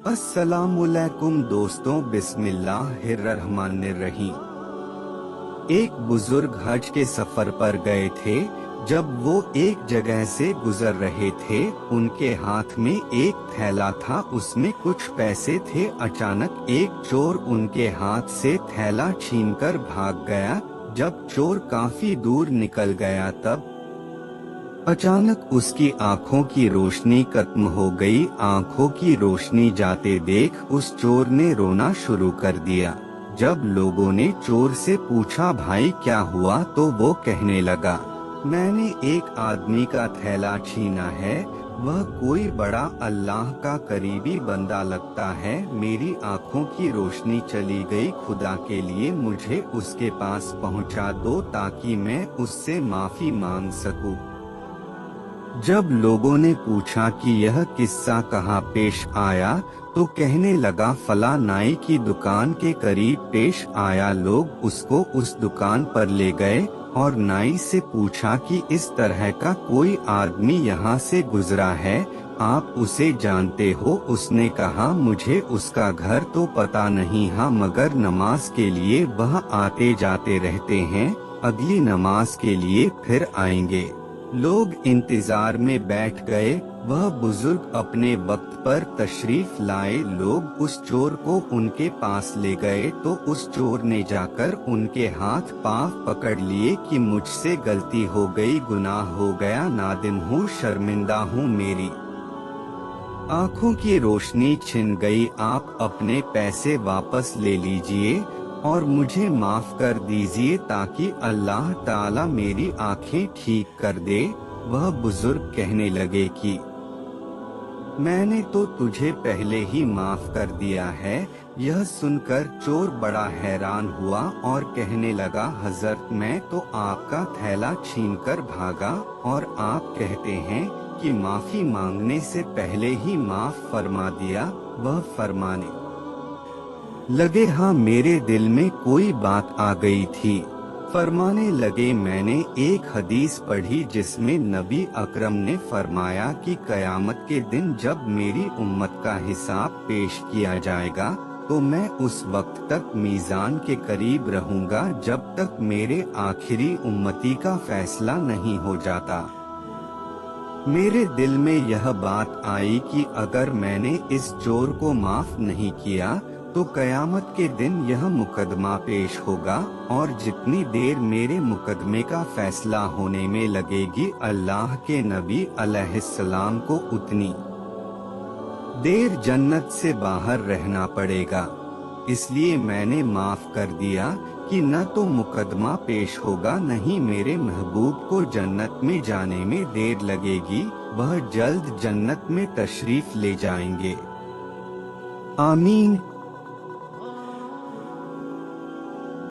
अस्सलामुअलैकुम दोस्तों, बिस्मिल्लाहिर्रहमानिर्रहीम। एक बुजुर्ग हज के सफर पर गए थे। जब वो एक जगह से गुजर रहे थे, उनके हाथ में एक थैला था, उसमें कुछ पैसे थे। अचानक एक चोर उनके हाथ से थैला छीनकर भाग गया। जब चोर काफी दूर निकल गया तब अचानक उसकी आंखों की रोशनी खत्म हो गई। आंखों की रोशनी जाते देख उस चोर ने रोना शुरू कर दिया। जब लोगों ने चोर से पूछा, भाई क्या हुआ, तो वो कहने लगा, मैंने एक आदमी का थैला छीना है। वह कोई बड़ा अल्लाह का करीबी बंदा लगता है। मेरी आंखों की रोशनी चली गई। खुदा के लिए मुझे उसके पास पहुंचा दो ताकि मैं उससे माफी मांग सकूं। जब लोगों ने पूछा कि यह किस्सा कहाँ पेश आया, तो कहने लगा, फला नाई की दुकान के करीब पेश आया। लोग उसको उस दुकान पर ले गए और नाई से पूछा कि इस तरह का कोई आदमी यहाँ से गुजरा है, आप उसे जानते हो? उसने कहा, मुझे उसका घर तो पता नहीं है, मगर नमाज के लिए वह आते जाते रहते हैं। अगली नमाज के लिए फिर आएंगे। लोग इंतजार में बैठ गए। वह बुजुर्ग अपने वक्त पर तशरीफ लाए। लोग उस चोर को उनके पास ले गए तो उस चोर ने जाकर उनके हाथ पांव पकड़ लिए कि मुझसे गलती हो गई, गुनाह हो गया, नादिम हूँ, शर्मिंदा हूँ, मेरी आँखों की रोशनी छिन गई। आप अपने पैसे वापस ले लीजिए और मुझे माफ कर दीजिए ताकि अल्लाह ताला मेरी आंखें ठीक कर दे। वह बुजुर्ग कहने लगे कि मैंने तो तुझे पहले ही माफ कर दिया है। यह सुनकर चोर बड़ा हैरान हुआ और कहने लगा, हजरत मैं तो आपका थैला छीनकर भागा और आप कहते हैं कि माफी मांगने से पहले ही माफ फरमा दिया। वह फरमाने लगे, हाँ मेरे दिल में कोई बात आ गई थी। फरमाने लगे, मैंने एक हदीस पढ़ी जिसमें नबी अकरम ने फरमाया कि कयामत के दिन जब मेरी उम्मत का हिसाब पेश किया जाएगा तो मैं उस वक्त तक मीज़ान के करीब रहूंगा जब तक मेरे आखिरी उम्मती का फैसला नहीं हो जाता। मेरे दिल में यह बात आई कि अगर मैंने इस चोर को माफ नहीं किया तो कयामत के दिन यह मुकदमा पेश होगा और जितनी देर मेरे मुकदमे का फैसला होने में लगेगी, अल्लाह के नबी अलैहिस्सलाम को उतनी देर जन्नत से बाहर रहना पड़ेगा। इसलिए मैंने माफ कर दिया कि न तो मुकदमा पेश होगा, नहीं मेरे महबूब को जन्नत में जाने में देर लगेगी, वह जल्द जन्नत में तशरीफ ले जाएंगे। आमीन।